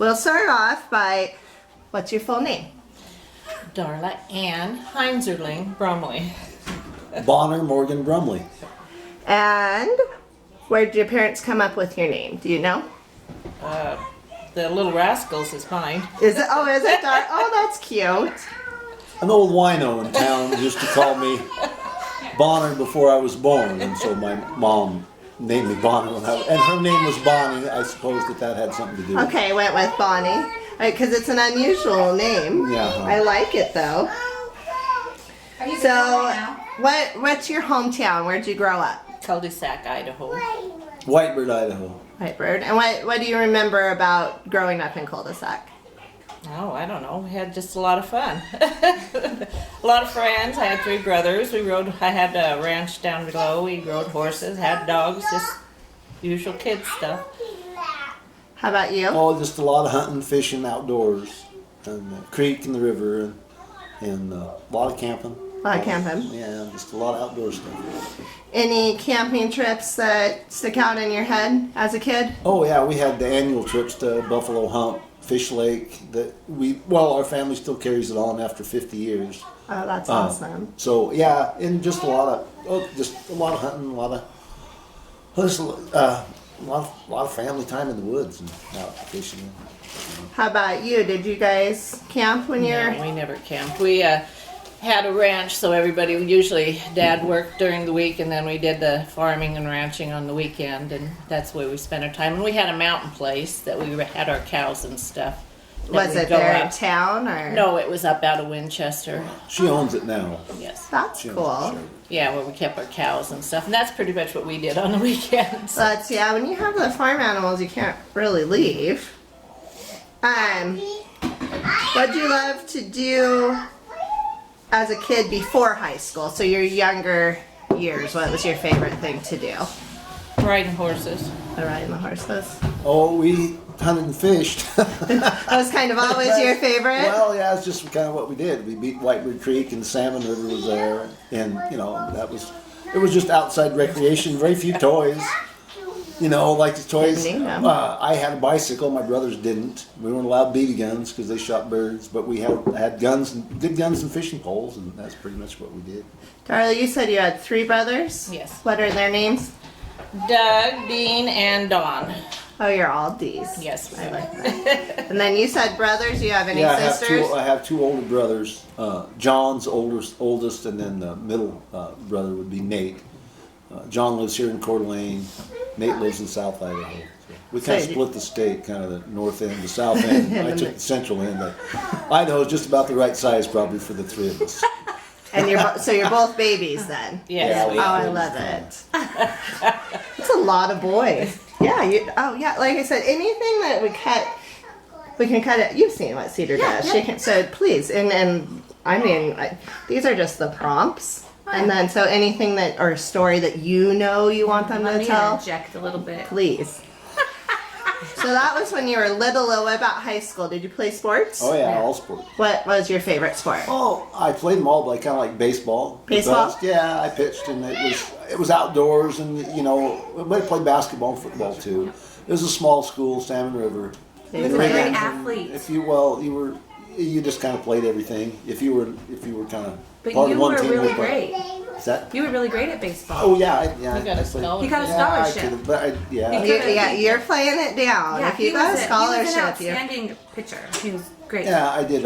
we'll start off by, what's your full name? Darla Ann Heinzerling Brumley. Bonner Morgan Brumley. And where did your parents come up with your name? Do you know? The Little Rascals is mine. Is it? Oh, is it? Oh, that's cute. An old wino in town used to call me Bonner before I was born, and so my mom named me Bonner, and her name was Bonnie. I suppose that had something to do with it. Okay, went with Bonnie. Because it's an unusual name. Yeah. I like it though. So, what's your hometown? Where'd you grow up? Cul-de-sac, Idaho. Whitebird, Idaho. Whitebird. And what do you remember about growing up in cul-de-sac? Oh, I don't know. We had just a lot of fun. A lot of friends. I had 3 brothers. I had a ranch down below. We rode horses, had dogs, just usual kid stuff. How about you? Oh, just a lot of hunting, fishing, outdoors, and the creek and the river, and a lot of camping. A lot of camping. Yeah, just a lot of outdoor stuff. Any camping trips that stick out in your head as a kid? Oh yeah, we had the annual trips to Buffalo Hump, Fish Lake. Our family still carries it on after 50 years. Oh, that's awesome. So yeah, and just a lot of hunting, a lot of family time in the woods and out fishing. How about you? Did you guys camp when you were? No, we never camped. We had a ranch, so Dad worked during the week, and then we did the farming and ranching on the weekend, and that's where we spent our time. And we had a mountain place that we had our cows and stuff. Was it there in town or? No, it was up out of Winchester. She owns it now. Yes. That's cool. Yeah, where we kept our cows and stuff, and that's pretty much what we did on the weekends. But yeah, when you have the farm animals, you can't really leave. What'd you love to do as a kid before high school? So your younger years, what was your favorite thing to do? Riding horses. Riding the horses. Oh, we hunted and fished. That was kind of always your favorite? Well, yeah, it's just kind of what we did. We beat Whitebird Creek and the Salmon River was there, and it was just outside recreation. Very few toys. Like the toys. I had a bicycle. My brothers didn't. We weren't allowed BB guns because they shot birds. But we had guns, good guns, and fishing poles, and that's pretty much what we did. Darla, you said you had 3 brothers? Yes. What are their names? Doug, Dean, and Don. Oh, you're all D's. Yes. I like that. And then you said brothers. Do you have any sisters? I have 2 older brothers. John's oldest, and then the middle brother would be Nate. John lives here in Coeur d'Alene. Nate lives in South Idaho. So we kind of split the state, kind of the north end, the south end. I took the central end. Idaho is just about the right size, probably, for the 3 of us. And you're both babies then? Yes. Oh, I love it. It's a lot of boys. Yeah. Like I said, anything that we can cut it. You've seen what Cedar does. Yeah. So please, and I mean, these are just the prompts. And then, so anything or a story that you want them to tell? Inject a little bit. Please. So that was when you were little. What about high school? Did you play sports? Oh yeah, all sports. What was your favorite sport? Oh, I played them all, but I kind of like baseball. Baseball? Yeah, I pitched, and it was outdoors, and we played basketball and football too. It was a small school, Salmon River. He was a great athlete. You just kind of played everything. If you were kind of but part you of one were team, really great. Is that? You were really great at baseball. Oh yeah, He got a scholarship. He got a scholarship. You're playing it down. Yeah, if you got a scholarship, he was an outstanding pitcher. He was great. Yeah, I did.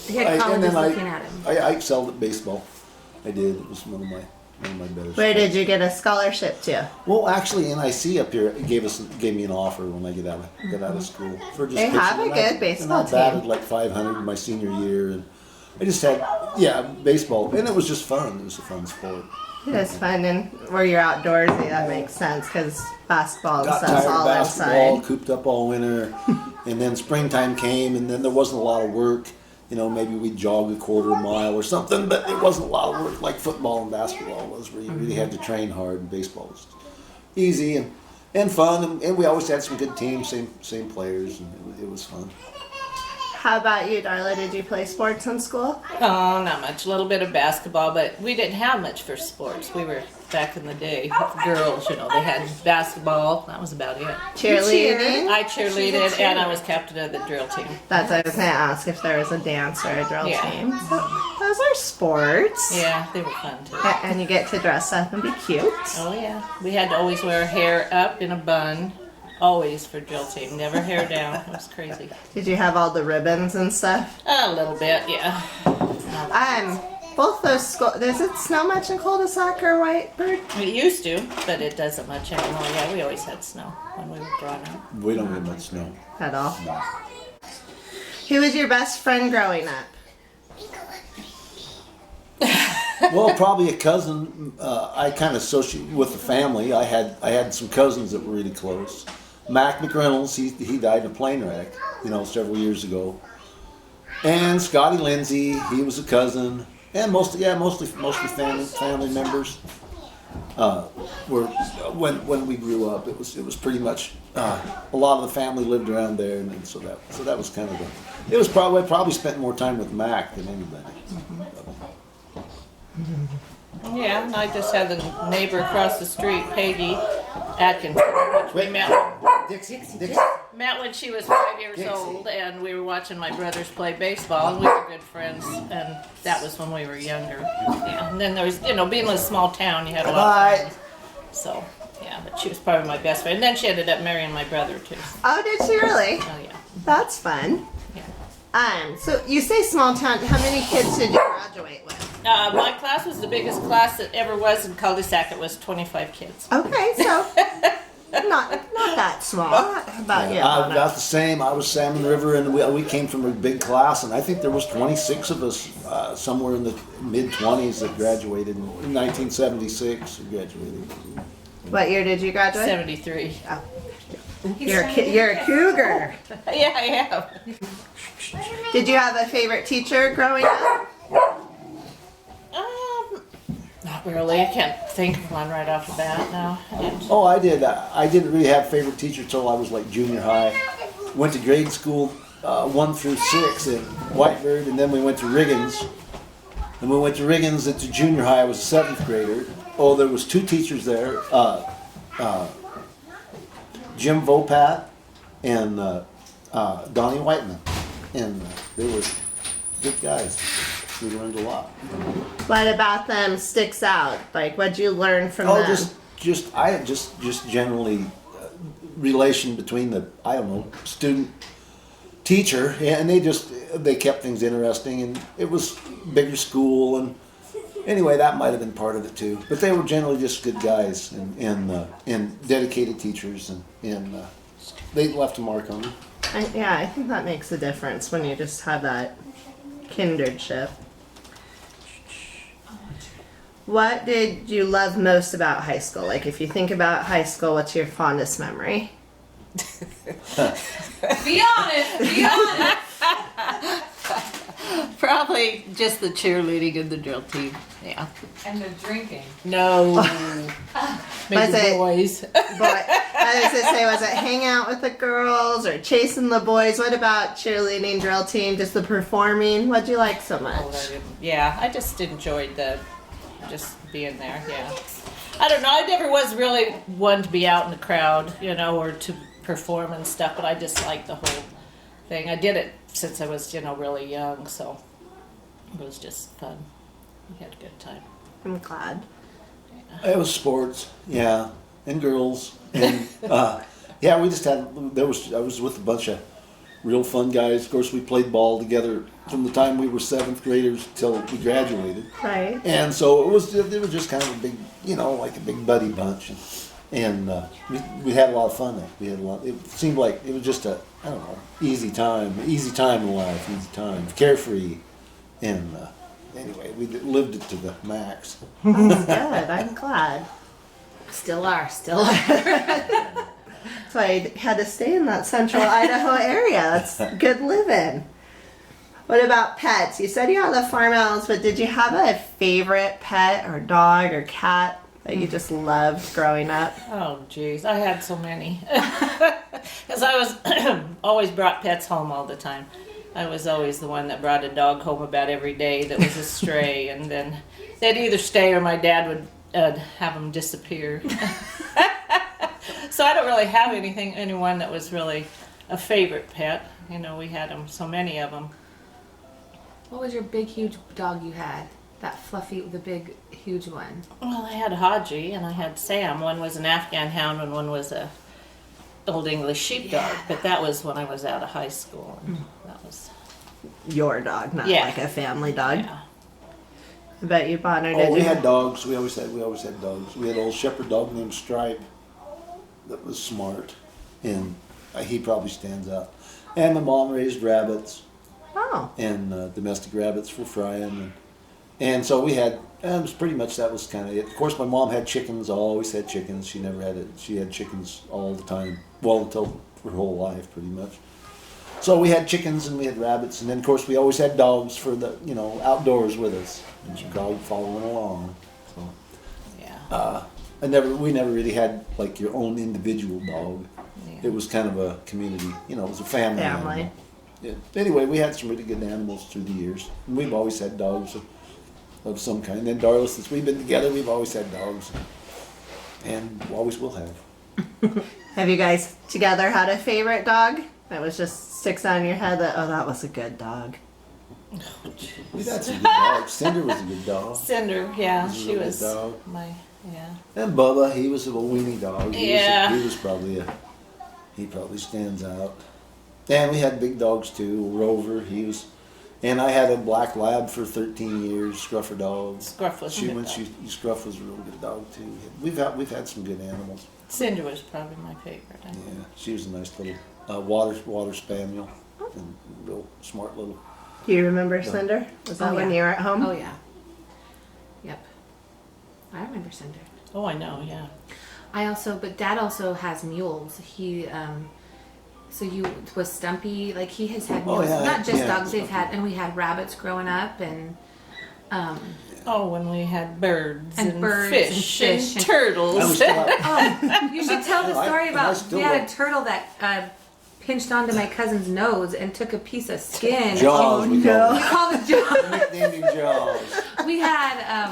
He had colleges looking at him. I excelled at baseball. I did. It was one of my better. Where did you get a scholarship to? Well, actually, NIC up here gave me an offer when I get out of school for just. They have a good baseball team. I batted like .500 in my senior year, and I just had baseball, and it was just fun. It was a fun sport. It is fun, and where you're outdoorsy, that makes sense because basketball and stuff's all basketball, inside. cooped up all winter, and then springtime came, and then there wasn't a lot of work. Maybe we'd jog a quarter mile or something, but it wasn't a lot of work like football and basketball was, where you really had to train hard, and baseball was easy and fun, and we always had some good teams, same players, and it was fun. How about you, Darla? Did you play sports in school? Oh, not much. A little bit of basketball, but we didn't have much for sports. We were back in the day. Girls, you know, they had basketball. That was about it. Cheerleading. I cheerleaded and I was captain of the drill team. That's what I was going to ask, if there was a dance or a drill team. So those are sports. Yeah, they were fun too. And you get to dress up and be cute. Oh yeah. We had to always wear hair up in a bun. Always for drill team. Never hair down. It was crazy. Did you have all the ribbons and stuff? A little bit, yeah. Both those schools, does it snow much in cul-de-sac or Whitebird? It used to, but it doesn't much anymore. Yeah, we always had snow when we were growing up. We don't get much snow. At all? No. Who was your best friend growing up? Well, probably a cousin. I kind of associate with the family. I had some cousins that were really close. Mac McReynolds, he died in a plane wreck, several years ago. And Scotty Lindsay, he was a cousin. And mostly family members. Were when we grew up, it was pretty much a lot of the family lived around there, and so that was kind of it was probably spent more time with Mac than anybody. Yeah, and I just had the neighbor across the street, Peggy Atkins. We met when she was 5 years old, and we were watching my brothers play baseball, and we were good friends, and that was when we were younger. Yeah, and then there was, being in a small town, you had a lot of friends. So, yeah, but she was probably my best friend. And then she ended up marrying my brother, too. Oh, did she really? Oh, yeah. That's fun. Yeah. So you say small town, how many kids did you graduate with? My class was the biggest class that ever was in cul-de-sac. It was 25 kids. Okay, so not that small. About about the same. I was Salmon River, and we came from a big class, and I think there was 26 of us somewhere in the mid-20s that graduated in 1976. Graduated. What year did you graduate? 73. Oh. You're a cougar. Yeah, I am. Did you have a favorite teacher growing up? Not really. I can't think of one right off the bat. No, I didn't. Oh, I did. I didn't really have a favorite teacher until I was like junior high. Went to grade school 1 through 6 at Whitebird, and then we went to Riggins. And we went to Riggins at the junior high. I was a 7th grader. Oh, there was 2 teachers there. Jim Vopat and Donnie Whiteman. And they were good guys. We learned a lot. What about them sticks out? Like, what'd you learn from them? just generally relation between the student teacher, and they kept things interesting, and it was bigger school, and anyway, that might have been part of it too. But they were generally just good guys and dedicated teachers, and they left a mark on me. I think that makes a difference when you just have that kindredship. What did you love most about high school? Like, if you think about high school, what's your fondest memory? Be honest. Be honest. Probably just the cheerleading and the drill team. Yeah. And the drinking. No. Maybe boys. But I was gonna say, was it hang out with the girls or chasing the boys? What about cheerleading, drill team, just the performing? What'd you like so much? Yeah, I just enjoyed just being there. Yeah. I don't know. I never was really one to be out in the crowd, or to perform and stuff. But I just liked the whole thing. I did it since I was, really young, so it was just fun. We had a good time. I'm glad. It was sports, yeah, and girls, and we just had. I was with a bunch of real fun guys. Of course, we played ball together from the time we were 7th graders till we graduated. Right. And so it was just kind of a big, like a big buddy bunch, and we had a lot of fun there. We had a lot. It seemed like it was just easy time in life, easy time, carefree, and. Anyway, we lived it to the max. That's good. I'm glad. Still are. That's why I had to stay in that central Idaho area. That's good living. What about pets? You said you had the farm animals, but did you have a favorite pet or dog or cat that you just loved growing up? Oh, geez. I had so many. Because I was always brought pets home all the time. I was always the one that brought a dog home about every day that was a stray, and then they'd either stay or my dad would have them disappear. So I don't really have anyone that was really a favorite pet. You know, we had them, so many of them. What was your big, huge dog you had? That fluffy, the big, huge one. Well, I had Haji and I had Sam. One was an Afghan hound and one was a old English sheepdog. But that was when I was out of high school. And that was Your dog, not Yeah. like a family dog. yeah. I bet you, Bonner, Oh, did we you? had dogs. We always had dogs. We had an old shepherd dog named Stripe that was smart, and he probably stands out. And my mom raised rabbits Oh, and domestic rabbits for frying, and so we had. It was pretty much that was kind of it. Of course, my mom had chickens. Always had chickens. She never had it. She had chickens all the time. Well, until her whole life, pretty much. So we had chickens and we had rabbits, and then of course we always had dogs for the outdoors with us, and Chicago following along. So Yeah. we never really had like your own individual dog. Yeah. It was kind of a community, it was a family. Family. Animal. Yeah. Anyway, we had some really good animals through the years. And we've always had dogs of some kind. And then Darla, since we've been together, we've always had dogs, and always will have. have you guys together had a favorite dog that was just sticks on your head that, oh, that was a good dog? We've had some good dogs. Cinder was a good dog. Cinder, yeah, This is she a good was dog. yeah. And Bubba, he was a little weenie dog. Yeah. He probably stands out. And we had big dogs too. Rover, and I had a black lab for 13 years, Scruffer dog. Scruff was a good dog. Scruff was a real good dog too. We've had some good animals. Cinder was probably my favorite. I think. Yeah, she was a nice little water spaniel, and real smart little. Do you remember Cinder? Was that Oh, when yeah. you were at home? Oh, yeah. Yep. I remember Cinder. Oh, I know, yeah. But Dad also has mules. He, was Stumpy, like he has had mules. yeah, Not just yeah, dogs, they've Stumpy. had, and we had rabbits growing up, and, Oh, when we had birds And and, birds fish and and, fish and- turtles. I was still out. you should tell the I- story I about, still we had a love- turtle that, pinched onto my cousin's nose and took a piece of skin. Jaws, we call We called it Jaws. it. Nicknamed him Jaws. We had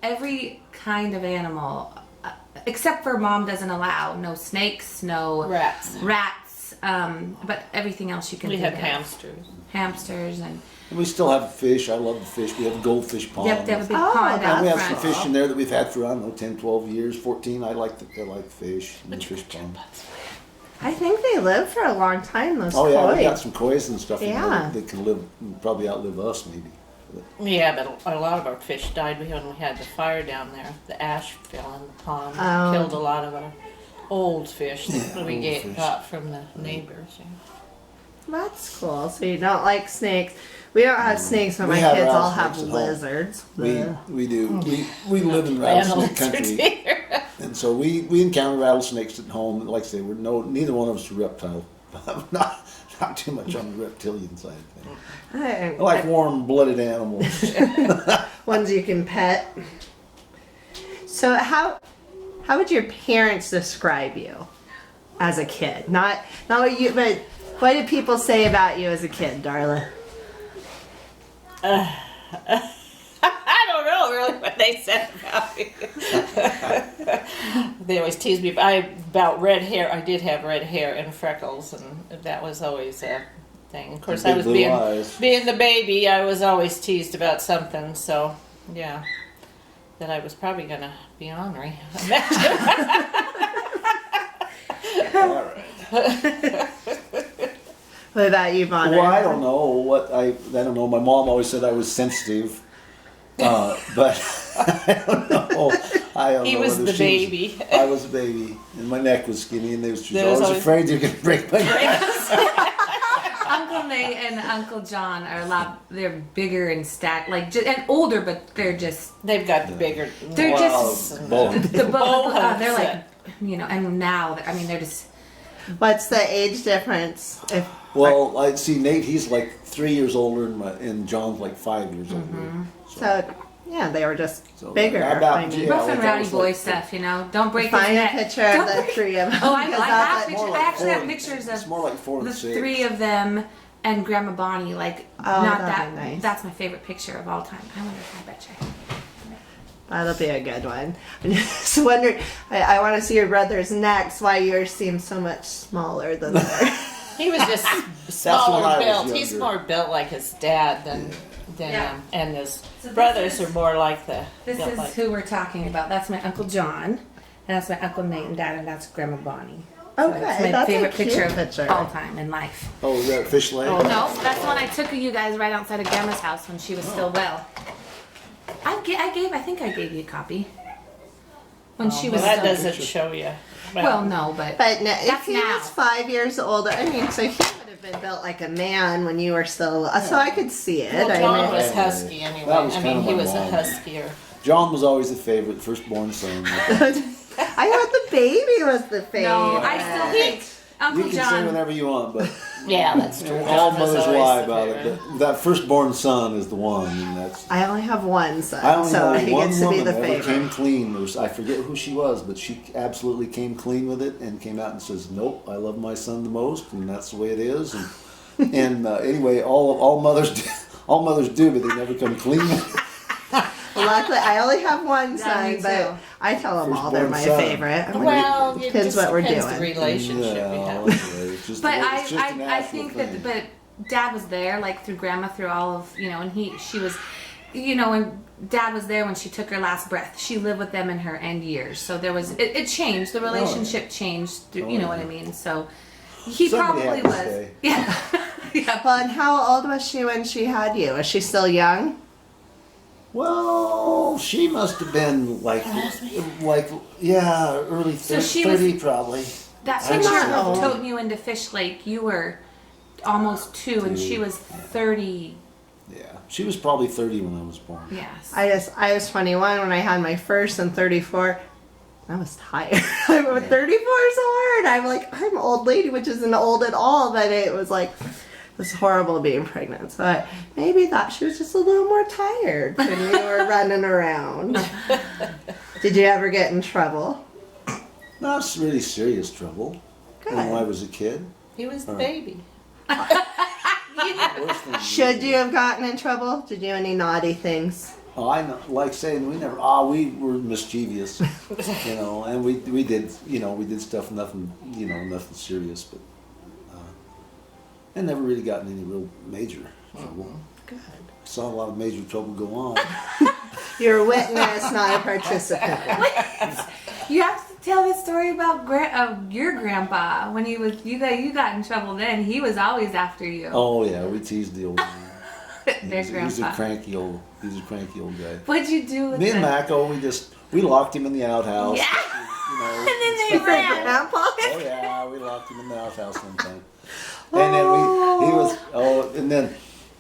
every kind of animal, except for Mom doesn't allow. No snakes, no Rats. rats, but everything else you can We think had of. hamsters. Hamsters and And we still have fish. I love the fish. We have a goldfish pond. yep, they have a big Oh, pond that's out And we have front. some fish in there that we've had for, I don't know, 10, 12 years, 14. I like fish in the fish pond. I think they live for a long time, those Oh, yeah, koi. we got some kois and stuff in Yeah. there that can probably outlive us, maybe. Yeah, but a lot of our fish died when we had the fire down there. The ash fell in the pond Oh. and killed a lot of our old fish Yeah, that we old fish. got from the neighbors. That's cool. So you don't like snakes. We don't have snakes, but We my have kids all have rattlesnakes at home. lizards. We do. We live in Animals rattlesnake country. And so we encounter rattlesnakes at home. Like I say, neither one of us are reptile. not too much on the reptilian side of things. I like warm-blooded animals. Ones you can pet. So how would your parents describe you as a kid? Not what you, but what did people say about you as a kid, Darla? I don't know really what they said about me. They always teased me about red hair. I did have red hair and freckles, and that was always a thing. Of course, And I big was blue eyes. being the baby. I was always teased about something. So, yeah, that I was probably gonna be ornery. All right. What about you, Bonner? Well, I don't know I don't know. My mom always said I was sensitive, but I don't know. He was whether the she baby. I was a baby, and my neck was skinny, and she was There was always always- afraid you could break my neck. Uncle Nate and Uncle John are they're bigger and and older, but they're just They've got the bigger. They're walls just- and- both. they're Bohunks. like, and now they're just. What's the age difference? Well, I see Nate. He's like 3 years older, and John's like 5 years older. So yeah, they were just So, bigger. about- I mean, yeah. Rough like and that rowdy was boy like- stuff, Don't break his Find a neck. picture Don't of the break- three of them. Oh, I know. because I that's have like- pictures. more I like actually have 4 pictures It's of more like 4 the and 6. three of them and Grandma Bonnie. Like, Oh, not that'd that. be nice. That's my favorite picture of all time. I wonder if I bet you. That'll be a good one. I'm just wondering, I want to see your brother's next, why yours seems so much smaller than theirs. He was just when I smaller was built. He's younger. more built like his dad than Yeah. and his So this brothers is- are more like the. This built is like, who we're talking about. That's my Uncle John, and that's my Uncle Nate and Dad, and that's Grandma Bonnie. So Okay, it's my that's a favorite cute picture of picture. all time in life. Oh, is that Fish Lake? No, that's the one I took of you guys right outside of Grandma's house when she was still well. I think I gave you a copy. When she was well, that still, doesn't show you. well, no, but But no, if That's he now. was 5 years older, I mean, so he would have been built like a man when you were still, so I could see it. Well, I John mean, was husky anyway. That was I kind mean, of he my was a mom. huskier. John was always the favorite, firstborn son. I thought the baby was the favorite. no, I still think You Uncle can say John. whatever you want, but Yeah, that's true. all John was mothers always lie the about favorite. it. But that firstborn son is the one, and that's. I only have one son, I only so know he one gets to be woman the that ever favorite. came clean. I forget who she was, but she absolutely came clean with it and came out and says, "Nope, I love my son the most, and that's the way it is." And, anyway, all mothers do, but they never come clean. Luckily, I only have one Yeah, me son, but too. I tell them all they're Firstborn my son. favorite. I mean, Well, it it depends just what we're depends doing. the relationship you have. Anyway, it's just But it's just a I natural think thing. but Dad was there, like through Grandma, through all of and she was, when Dad was there when she took her last breath. She lived with them in her end years, so there was it changed. The relationship changed. Through, you know what I mean? So he Somebody probably had to was. stay. Yeah. Yeah. Well, and how old was she when she had you? Was she still young? Well, she must have been like early 30, So she 30 probably. That I picture don't of know. toting you into Fish Lake, you were almost 2, and she was 30. Yeah, she was probably 30 when I was born. Yes. I was 21 when I had my first, and 34. I was tired. 34 is hard. I'm like, I'm an old lady, which isn't old at all, but it was like, it was horrible being pregnant. So I maybe thought she was just a little more tired when you were running around. Did you ever get in trouble? Not really serious trouble. Good. When I was a kid. He was the baby. Worse than Should you have gotten in trouble? Did you do any naughty things? Oh, I know, like saying we were mischievous, and we did stuff, nothing serious, but I never really got in any real major trouble. Good. I saw a lot of major trouble go on. You're a witness, not a participant. You have to tell the story about your grandpa when he was you got in trouble. Then he was always after you. Oh yeah, we teased the old man. There's He's a grandpa. cranky old guy. What'd you do with Me and him? Mako, we locked him in the outhouse. Yeah. And then they stuff like ran. that. Grandpa? Oh yeah, we locked him in the outhouse one time. And then and then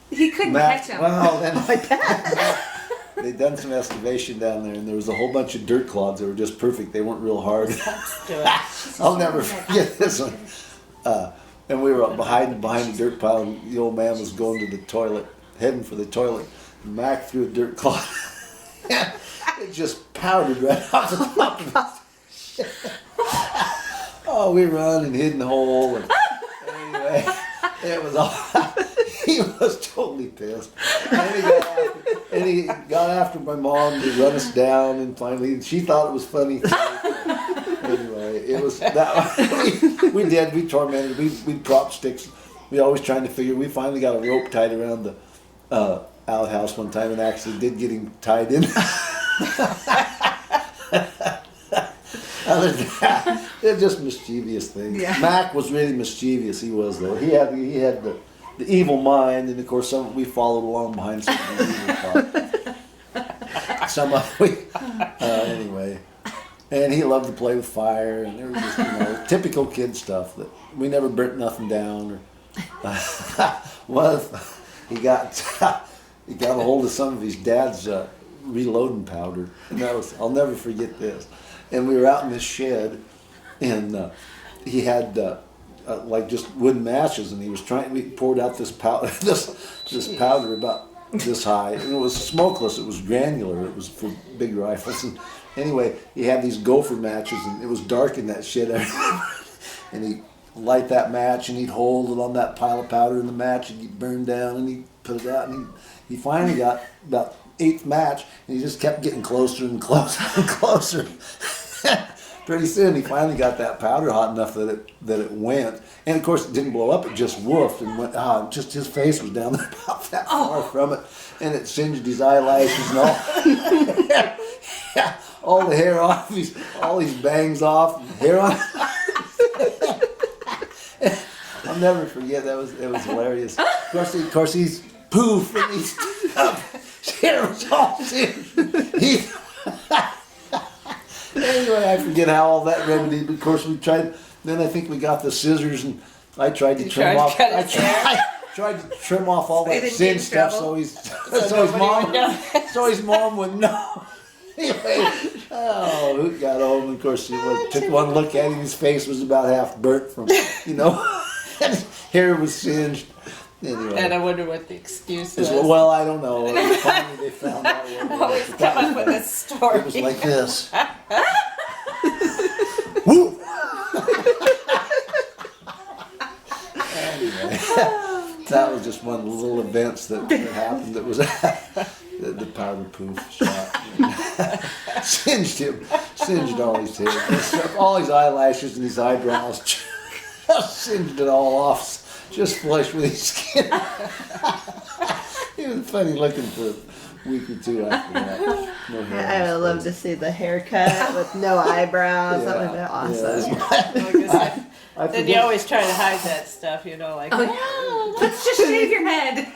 He couldn't Mac, catch him. well, then they done some excavation down there, and there was a whole bunch of dirt clods that were just perfect. They weren't real hard. I'll never forget this one. And we were up behind the dirt pile, and the old man was going to the toilet, heading for the toilet. And Mac threw a dirt clod. It just powdered right off the top of us. Oh, we run and hid in the hole. And anyway, it was all. He was totally pissed. And he got after my mom to run us down, and finally, she thought it was funny. Anyway, it was that. We tormented. We dropped sticks. We always trying to figure. We finally got a rope tied around the outhouse one time, and actually did get him tied in. Other than that, they're just mischievous things. Yeah. Mac was really mischievous. He was though. He had the evil mind, and of course we followed along behind some of the evil thought. Anyway, and he loved to play with fire, and there was just typical kid stuff that we never burnt nothing down. He got a hold of some of his dad's reloading powder, and I'll never forget this. And we were out in this shed, and he had like just wooden matches, and we poured out this powder, this powder about this high, and it was smokeless. It was granular. It was for big rifles. And anyway, he had these gopher matches, and it was dark in that shed. And he'd light that match, and he'd hold it on that pile of powder in the match, and he'd burn down, and he'd put it out, and he finally got about 8th match, and he just kept getting closer and closer and closer. Pretty soon, he finally got that powder hot enough that it went. And of course, it didn't blow up; it just woofed and went. Just his face was down there about that far from it, and it singed his eyelashes and all. Yeah, all the hair off, all these bangs off, and hair on. I'll never forget that. It was hilarious. Of course, he's poof, and he's up. Hair was all singed. Anyway, I forget how all that remedied. But of course, we tried. Then I think we got the scissors, and I tried to trim off. I tried to trim off all that sin stuff, so his mom would know. Anyway, Hoot got home, and of course, took one look at him. His face was about half burnt from, his hair was singed. Anyway. And I wonder what the excuse was. Well, I don't know. Finally, they found out what it was. Always come up with a story. It was like this. Woo! Anyway, that was just one of the little events that happened. That was the powder poof shot. Singed all his hair, all his eyelashes and his eyebrows. Just singed it all off. Just flush with his skin. He was funny looking for a week or two after that. No hair. I would love to see the haircut with no eyebrows. That would be awesome. Like I said, then you always try to hide that stuff, like. Let's just shave your head.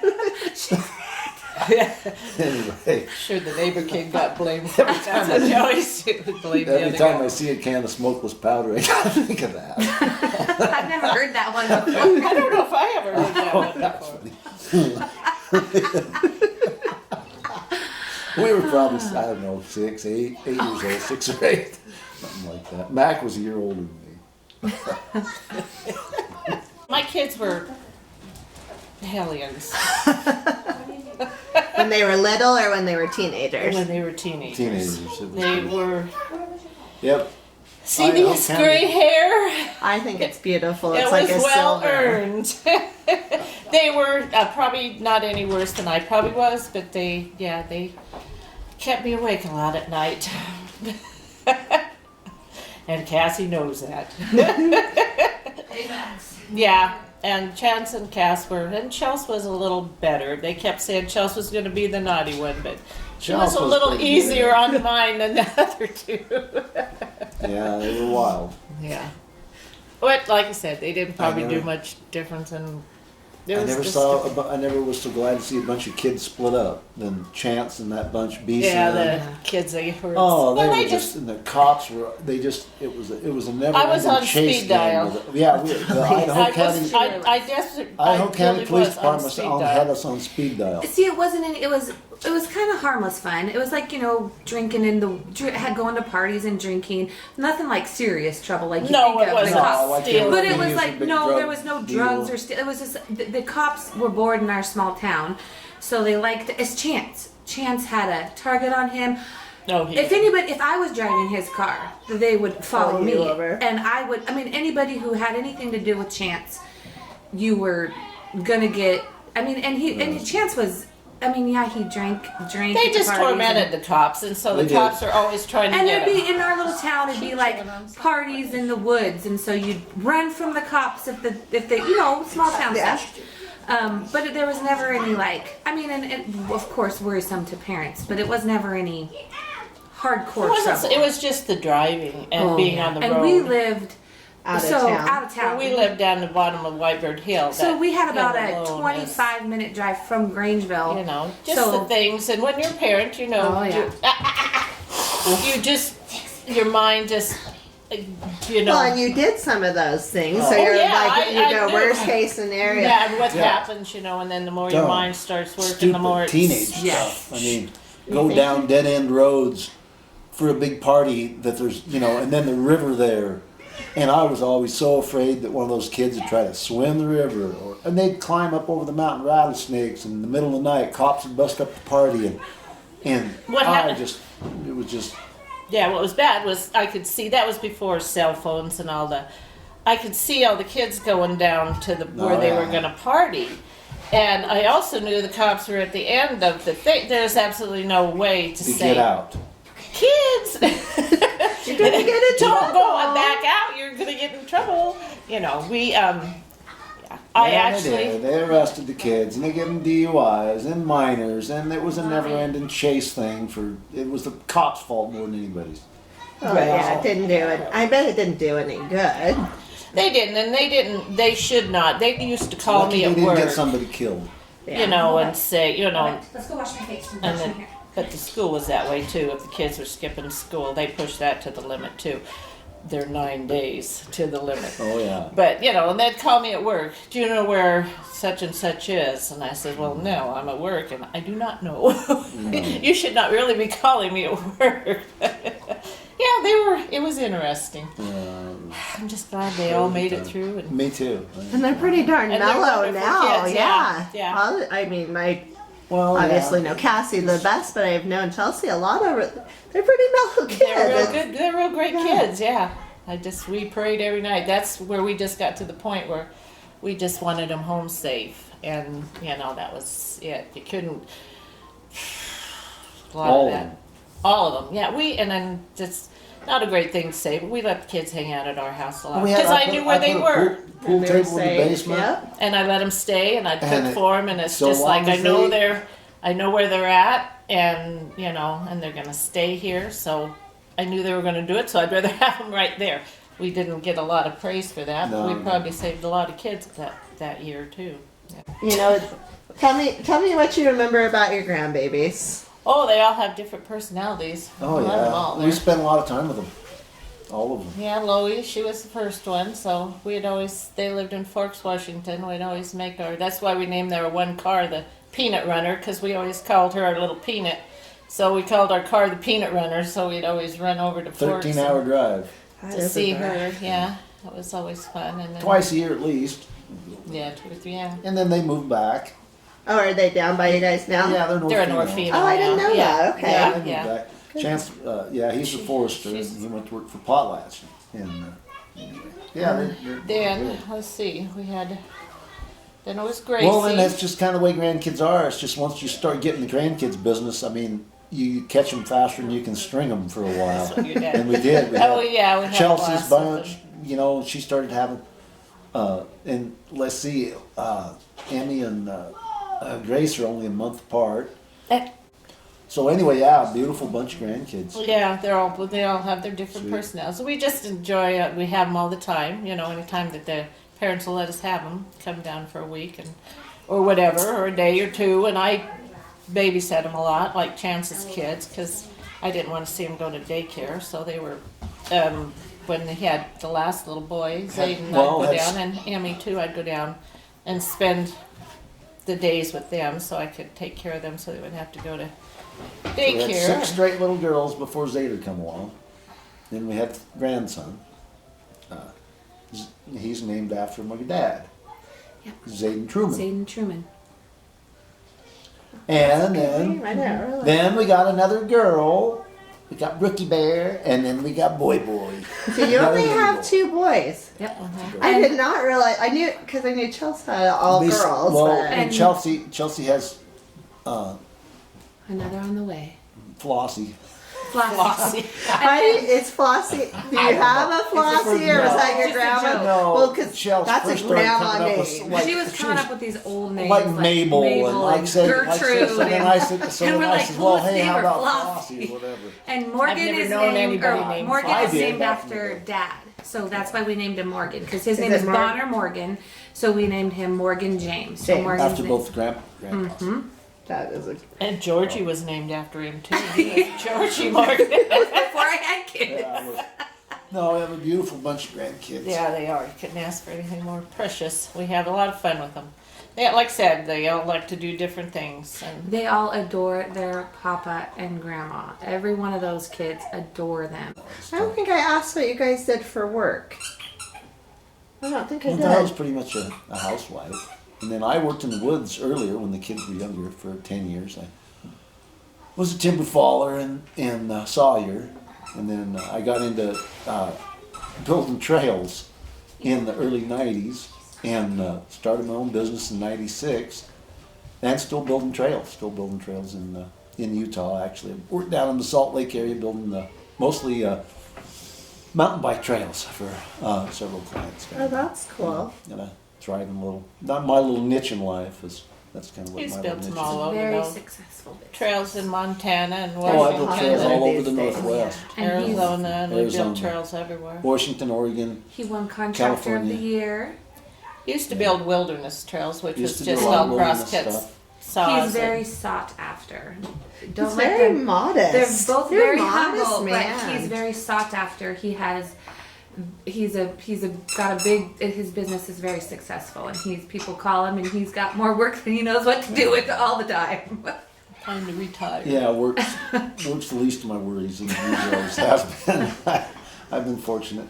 Anyway. Sure, the neighbor kid got blamed. That's what you always do. Every time I see a can of smokeless powder, I gotta think of that. I've never heard that one before. I don't know if I ever heard that one before. We were probably, I don't know, 6, 8 years old, 6 or 8. Something like that. Mac was a year older than me. My kids were hellions. When they were little or when they were teenagers? When they were teenagers. Teenagers. They were... Yep. See this gray hair? I think it's beautiful. It's It like was a well silver. earned. They were probably not any worse than I probably was, but they kept me awake a lot at night. And Cassie knows that. Yeah, and Chance and Cass were, and Chelsea was a little better. They kept saying Chelsea was going to be the naughty one, but she was a little easier on mine than the other two. Yeah, they were wild. Yeah. But like I said, they didn't probably do much difference in. I never was so glad to see a bunch of kids split up than Chance and that bunch beast. Yeah, the kids they were. Oh, they were just, and the cops were. It was a never. I was on speed dial. Yeah, the Idaho County. Idaho County Police Department had us on speed dial. See, it wasn't any. It was kind of harmless fun. It was like drinking going to parties and drinking. Nothing like serious trouble like you think it wasn't. But it was like there was no drugs or it was just the cops were bored in our small town, so they liked it's Chance. Chance had a target on him. No, if I was driving his car, they would follow me over. And I would. I mean, anybody who had anything to do with Chance, you were gonna get. I mean, and Chance was. I mean, yeah, he drank. They just tormented the cops, and so the cops are always trying to get him. And it'd be in our little town. It'd be like parties in the woods, and so you'd run from the cops if they small town stuff. But there was never any I mean, and it, of course worrisome to parents, but it was never any hardcore trouble. It was just the driving and being on the road. And we lived out of town. Well, we lived down the bottom of Whitebird Hill. So we had about a 25-minute drive from Grangeville. Just the things. And when you're a parent, you just, your mind just, Well, and you did some of those things, so you're worst case scenario. Yeah, and what happens, and then the more your mind starts working, the more it's... teenage stuff. I mean, go down dead-end roads for a big party that there's, and then the river there. And I was always so afraid that one of those kids would try to swim the river, and they'd climb up over the mountain rattlesnakes, and in the middle of the night, cops would bust up the party, and what happened? It was just. Yeah, what was bad was I could see that was before cell phones and all I could see all the kids going down to where they were going to party, And I also knew the cops were at the end of the thing. There's absolutely no way to You say, get out. kids, You're gonna get in don't trouble. go back out. You're gonna get in trouble. You know, we They arrested the kids and they gave them DUIs and minors, and it was a never-ending chase thing. It was the cops' fault more than anybody's. Oh yeah, it didn't do it. I bet it didn't do any good. They didn't, and they didn't. They should not. They used to call Lucky me they at didn't work, get somebody killed. you know, and say, you know, Let's go wash my face. and then, but the school was that way too. If the kids were skipping school, they pushed that to the limit too. They're 9 days to the limit. Oh yeah. But, you know, and they'd call me at work, do you know where such and such is? And I said, well, no, I'm at work and I do not know. You should not really be calling me at work. Yeah, it was interesting. I'm just glad they all made it through. And Me too. And they're pretty darn And they're mellow wonderful now. kids, Yeah. yeah. Well, I mean, Well, obviously know Cassie the best, but I've known Chelsea a lot over. They're pretty mellow kids. they're real good, they're real great kids, yeah. We prayed every night. That's where we just got to the point where we just wanted them home safe. And, you know, that was it. You couldn't, a lot All of of that. them. All of them, yeah. And then just not a great thing to say, but we let the kids hang out at our house a lot We had- because I knew where they put a were, Pool And they were table in the safe, basement. Yep. and I let them stay, and I'd And cook it- for them, and it's so just like long I as know they- I know where they're at, and you know, and they're gonna stay here. So I knew they were gonna do it, so I'd rather have them right there. We didn't get a lot of praise for that, but we No. probably saved a lot of kids that year too. You know, tell me what you remember about your grandbabies. Oh, they all have different personalities. Oh I love them all. yeah. We spent a lot of time with them. All of them. Yeah, Loie, she was the first one, so they lived in Forks, Washington. We'd always make that's why we named our one car the Peanut Runner, because we always called her our little peanut. So we called our car the Peanut Runner, so we'd always run over to Forks 13-hour drive. to see her. Yeah, that was always fun. And then, Twice a year at least. Yeah, 2 or 3, yeah. And then they moved back. Oh, are they down by you guys now? Yeah, They're in North Orfino. Oh, I didn't know that. Okay. Yeah, They moved yeah. back. Chance, he's a forester. And he went to work for Potlatch. And anyway, yeah, they're Then, good. let's see, then it was Gracie. Well, then that's just kind of the way grandkids are. It's just once you start getting the grandkids business, I mean, you catch them faster than you can string them for a while. That's what you did. And we did. We Oh, had yeah, we had Chelsea's lots of bunch. them. You know, she started having, and let's see, Emmy and Grace are only a month apart. Eh. So anyway, yeah, beautiful bunch of grandkids. Yeah, they all have their different Sweet. personalities. We just enjoy it. We have them all the time. You know, anytime that the parents will let us have them, come down for a week or whatever, or a day or two. And I babysat them a lot, like Chance's kids, because I didn't want to see them go to daycare. So they were, when they had the last little boy, Zayden, Well, I'd go that's- down, and Emmy too, I'd go down and spend the days with them so I could take care of them so they wouldn't have to go to We had daycare. 6 straight little girls before Zader come along. Then we had grandson. He's named after my dad. Yep. Zayden Truman. Zayden Truman. And I know, really. then we got another girl. We got Brookie Bear, and then we got Boy. So you only have 2 boys. Yep. I did not realize. I knew because I knew Chelsea had all girls. Well, but and Chelsea has Another on the way. Flossie. Flossie. it's Flossie. Do you have a Flossie, or was that your Just a grandma? joke. No, Well, because Chelsea that's first a started grandma coming up with name. like- She was she coming was up with these old names like Mabel and like said, Gertrude. so then I said, and we're like, well, let's hey, name how her about Flossie. Flossie or whatever? And Morgan I've never is known named, anybody or named Morgan Flossie. is I did named back in the after day. Dad. So that's why we named him Morgan. Because his Is name it is Mor- Bonner Morgan. So we named him Morgan James. So James. Morgan's After name- both the grandpas. That is a. And Georgie was named after him too. He was Georgie Morgan. Before I had kids. No, we have a beautiful bunch of grandkids. Yeah, they are. You couldn't ask for anything more precious. We have a lot of fun with them. Yeah, like I said, they all like to do different things. And They all adore their papa and grandma. Every one of those kids adore them. I don't think I asked what you guys did for work. I don't think I Well, I was did. pretty much a housewife. And then I worked in the woods earlier when the kids were younger for 10 years. I was a timber faller in Sawyer. And then I got into building trails in the early 90s and started my own business in 96. and still building trails in Utah. Actually, we're down in the Salt Lake area building mostly mountain bike trails for several clients. Oh, that's cool. And a thriving little, not my little niche in life is. That's kind of what He's my built little them niche all is. over. Very though. successful business. Trails in Montana and Oh, I built Washington, trails all over These the days. Northwest. And he's- Arizona, and we Arizona. built trails everywhere. Washington, Oregon. He won Contractor of California. the Year. He used to build wilderness trails, which Used was to do just a lot of all wilderness crosscuts, stuff. saws. He's very and- sought after. He's Don't let very them. modest. They're both You're a very modest humble, man. but he's very sought after. He's got a big. His business is very successful, and people call him, and he's got more work than he knows what to do with all the time. Time to retire. Yeah, works the least of my worries, and usually always has been. I've been fortunate.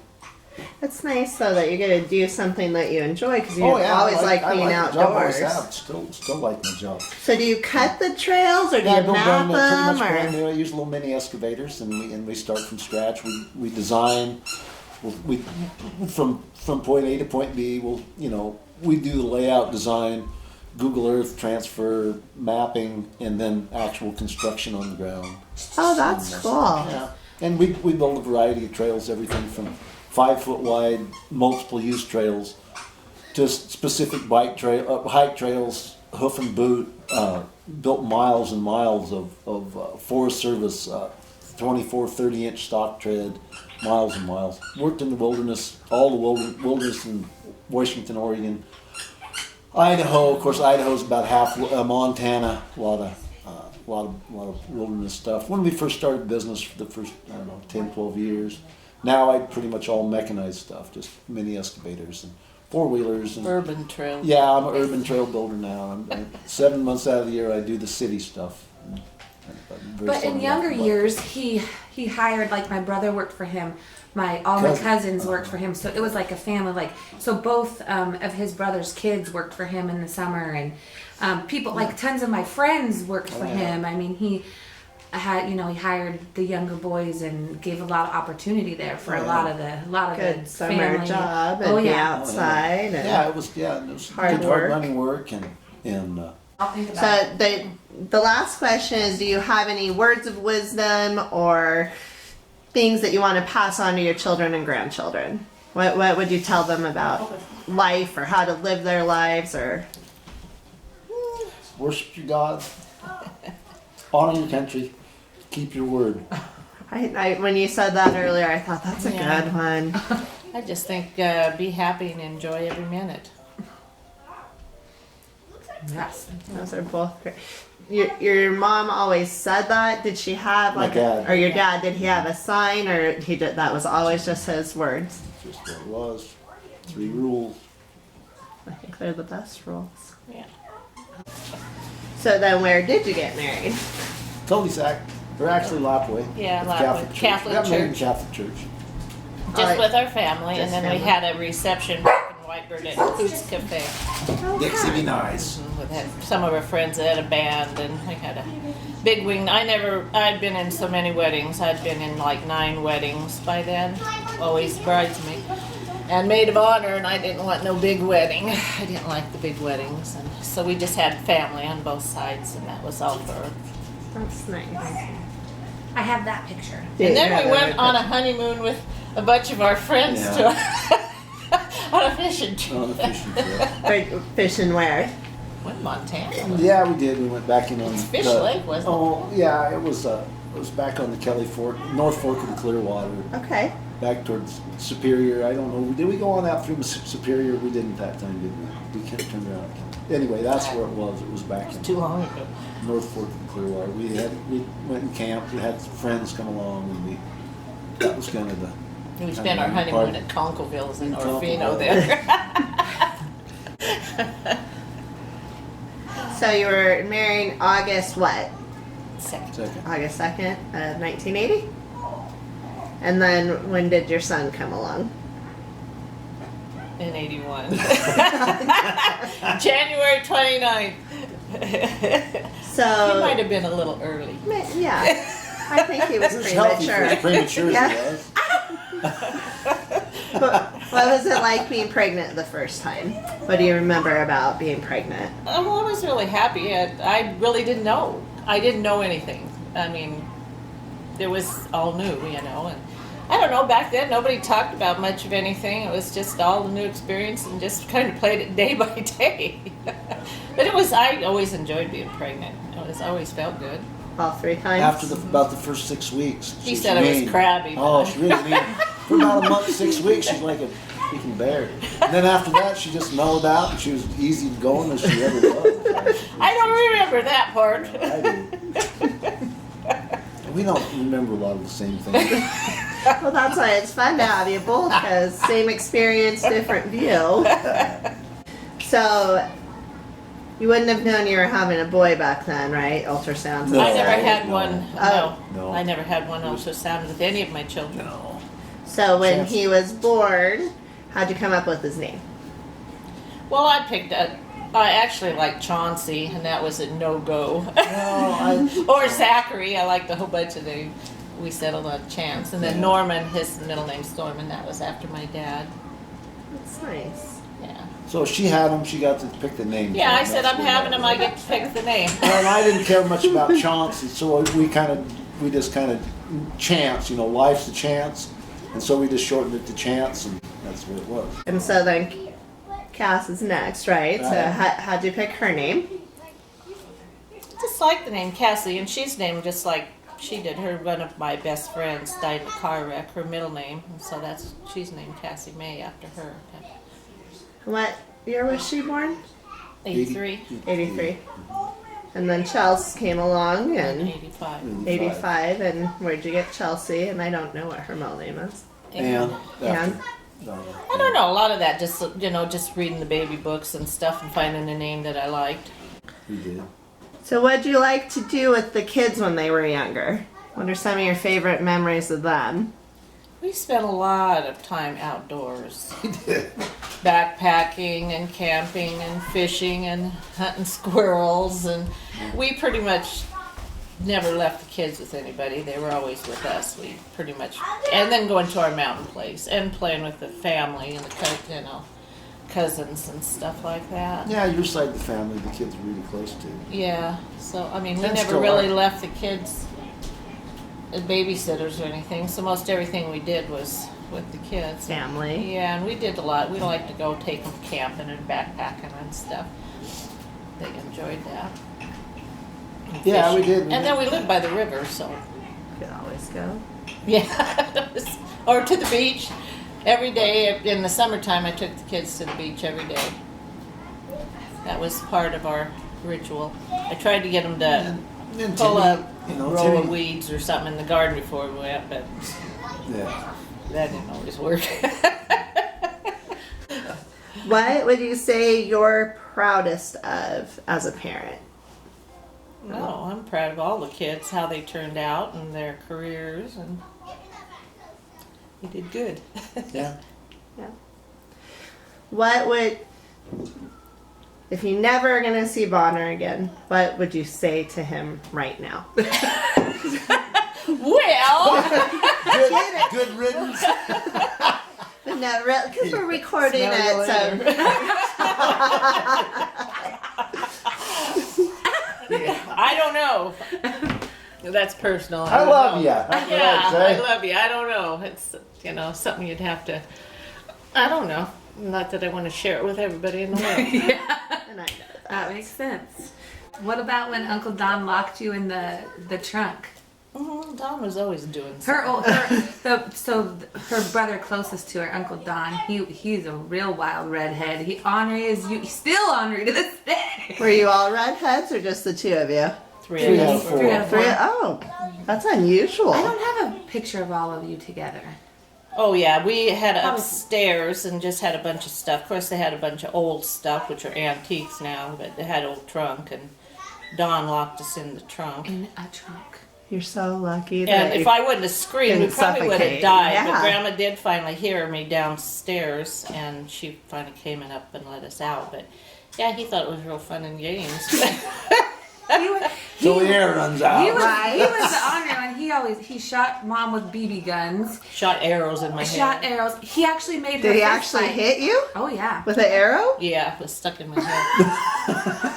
It's nice though that you're gonna do something that you enjoy because you Oh yeah, always like I being like the job, always outdoors. have. Still like my job. So do you cut the trails or do Yeah, I you build map pretty much them? brand Or? new. I use little mini excavators, and we start from scratch. We design. We from point A to point B. We do the layout, design, Google Earth transfer, mapping, and then actual construction on the ground. Oh, that's cool. Yeah, and we build a variety of trails, everything from 5 foot wide, multiple use trails, to specific hike trails, hoof and boot, built miles and miles of Forest Service 24, 30-inch stock tread, miles and miles. Worked in the wilderness, all the wilderness in Washington, Oregon, Idaho. Of course, Idaho's about half Montana. A lot of wilderness stuff. When we first started business, for the first 10, 12 years. Now I pretty much all mechanized stuff, just mini excavators and 4-wheelers and Urban trails. yeah, I'm an urban trail builder now. 7 months out of the year I do the city stuff. I'm very But in sorry younger about that. years, he hired, like, my brother worked for him. All my cousins worked for him, so it was like a family. So both of his brother's kids worked for him in the summer, and people like tons of my friends worked for yeah. him. I mean, he hired the younger boys and gave a lot of opportunity there for a lot of Good the summer family. job and Oh be yeah. outside. And Yeah, it was Hard good work. running work and I'll think about So it. the last question is: do you have any words of wisdom or things that you want to pass on to your children and grandchildren? What would you tell them about life or how to live their lives or? worship your God, honor your country, keep your word. When you said that earlier, I thought that's a Yeah. good one. I just think be happy and enjoy every minute. Yes. Those are both great. Your mom always said that. Did she have My dad. or your dad? Did he have a sign, or he did? That was always just his words. Just what it was. 3 rules. I think they're the best rules. Yeah. So then, where did you get married? Cul-de-sac. We're actually Lapway. Yeah, It's Lapway. Catholic We got married in church. Catholic church. Just Alright. with our family, Just and then we family. had a reception back in Whitebird at Hoots Cafe. Dixie be nice. We had some of our friends that had a band, and we had a big wing. I'd been in so many weddings. I'd been in like 9 weddings by then, always bridesmaid and maid of honor, and I didn't want no big wedding. I didn't like the big weddings, and so we just had family on both sides, and that was all for. That's nice. I have that picture. And then we went on a honeymoon with a bunch of our friends Yeah. on a fishing trip. On a fishing trip. Fishing where? Went Montana. Yeah, we did. We went back in on It's Fish the- Lake, wasn't it? Oh, yeah, it was back on the Kelly Fork, North Fork of the Clearwater, Okay. back towards Superior. I don't know. Did we go on out through Superior? We didn't that time, did we? We kept turning around. Anyway, that's where it was. It was back in Too long ago. North Fork of the Clearwater. We went and camped. We had friends come along, and that was kind of the. We spent our honeymoon at Conklevilles in Orfino there. So you were married August what? Second. August 2nd of 1980? And then when did your son come along? In 81. January 29th. So He might have been a little early. yeah, I think he was He was healthy for premature. as premature as Yeah. he was. But What was it like being pregnant the first time? What do you remember about being pregnant? Well, I was really happy. I really didn't know. I didn't know anything. I mean, it was all new, you know. And I don't know, back then nobody talked about much of anything. It was just all a new experience and just kind of played it day by day. But I always enjoyed being pregnant. It always felt good. All 3 times? After about the first 6 weeks. She said I was crabby. Oh, she really mean. For about a month, 6 weeks, she's like a freaking bear. And then after that, she just mellowed out and she was easy going as she ever was. I don't remember that part. I do. We don't remember a lot of the same things. Well, that's why it's fun to have you both, because same experience, different view. So, you wouldn't have known you were having a boy back then, right? Ultrasounds. No. I never had No. one. No. I never had one ultrasound with any of my children. No. So when Chance. he was born, how'd you come up with his name? Well, I actually liked Chauncey, and that was a no-go. Or Zachary. I liked a whole bunch of names. We settled on Chance. And then Norman, his middle name's Norman. That was after my dad. That's nice. Yeah. So she had him, she got to pick the name. Yeah, for I him. said That's I'm what having that him. was. I get to pick the name. Well, and I didn't care much about Chauncey, so we just kind of Chance, you know, life's a chance. And so we just shortened it to Chance, and that's what it was. And so then Cass is next, right? So Right. how'd you pick her name? Just like the name Cassie, and she's named just like she did. One of my best friends died in a car wreck. Her middle name, and so she's named Cassie May after her. What year was she born? 83 83. And then Chelsea came along and in 85. 85. And where'd you get Chelsea? And I don't know what her middle name is. And And I don't know, a lot of that just, just reading the baby books and stuff and finding a name that I liked. we did. so what'd you like to do with the kids when they were younger? What are some of your favorite memories of them? We spent a lot of time outdoors, We did. backpacking and camping and fishing and hunting squirrels, and we pretty much never left the kids with anybody. They were always with us. We pretty much, and then going to our mountain place and playing with the family and the cousins and stuff like that. Yeah, your side of the family, the kids were really close to. Yeah, so I mean, we And never still really are. left the kids as babysitters or anything. So most everything we did was with the kids. Family. Yeah, and we did a lot. We like to go take them camping and backpacking and stuff. They enjoyed that. And Yeah, we fishing. did. And then we lived by the river, so Could always go. yeah, or to the beach every day. In the summertime, I took the kids to the beach every day. That was part of our ritual. I tried to get them to And pull Timmy, up you know, row of Timmy, weeds or something in the garden before we went, but yeah. that didn't always work. What would you say you're proudest of as a parent? No, I'm proud of all the kids, how they turned out and their careers, and they did good. Yeah. What would, if you never are going to see Bonner again, what would you say to him right now? Well, Good riddance. No, because we're recording Smell it, you so I don't know. That's personal. I don't love know. ya. That's what Yeah, I'd say. I love you. I don't know. It's something you'd have to. I don't know. Not that I want to share it with everybody in the world. and I know That makes sense. What about when Uncle Don locked you in the trunk? Don was always doing something. Her brother closest to her, Uncle Don, he's a real wild redhead. He's still ornery to this day. Were you all redheads or just the two of you? Three out of of us. four. 3 out of 4. Oh, that's unusual. I don't have a picture of all of you together. Oh yeah, we had upstairs and just had a bunch of stuff. Of course, they had a bunch of old stuff, which are antiques now, but they had old trunk, and Don locked us in the trunk. In a trunk. You're so lucky. And That if I wouldn't have screamed, we Didn't probably would have suffocate. died. Yeah. But Grandma did finally hear me downstairs, and she finally came in up and let us out. But yeah, he thought it was real fun and games. Till the air runs out. He was the ornery one. He he shot Mom with BB guns. Shot arrows in my head. Shot arrows. He actually made her Did he fist actually fight. hit you Oh yeah. with an arrow? Yeah, it was stuck in my head.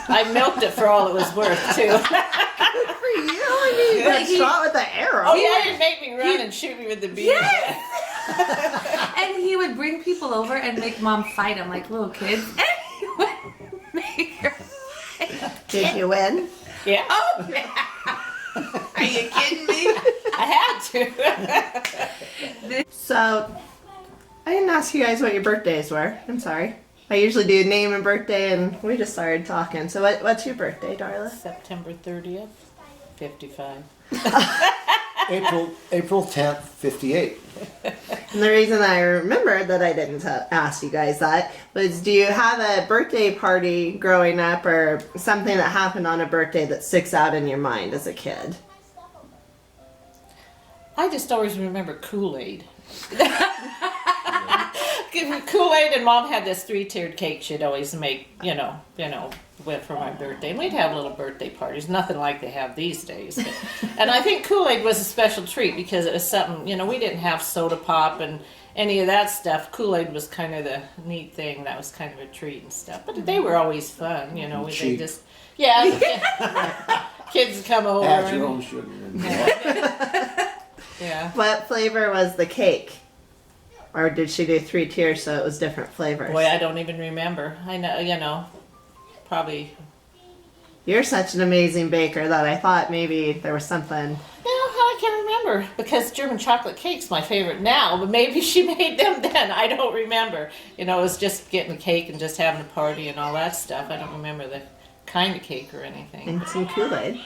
I milked it for all it was worth, too. Good for you. I mean, you got shot with an arrow. Oh, yeah, he'd make me run and shoot me with the BB gun. And he would bring people over and make Mom fight him like little kids. And he would make her fight. Did you win? Yeah. Oh yeah. Are you kidding me? I had to. So, I didn't ask you guys what your birthdays were. I'm sorry. I usually do name and birthday, and we just started talking. So, what's your birthday, Darla? September 30th, 55. April 10th, 58. And the reason I remembered that I didn't ask you guys that was, do you have a birthday party growing up or something that happened on a birthday that sticks out in your mind as a kid? I just always remember Kool-Aid. Kool-Aid, and Mom had this 3-tiered cake she'd always make, went for my birthday. And we'd have little birthday parties, nothing like they have these days. But, and I think Kool-Aid was a special treat because it was something, we didn't have soda pop and any of that stuff. Kool-Aid was kind of the neat thing. That was kind of a treat and stuff. But they were always fun, they Cheap. just, kids would come over. Add your own sugar in there. Yeah. What flavor was the cake? Or did she do 3 tiers so it was different flavors? Boy, I don't even remember. I know, probably. You're such an amazing baker that I thought maybe there was something. No, I can't remember because German chocolate cake's my favorite now, but maybe she made them then. I don't remember. It was just getting a cake and just having a party and all that stuff. I don't remember the kind of cake or anything. And some Kool-Aid.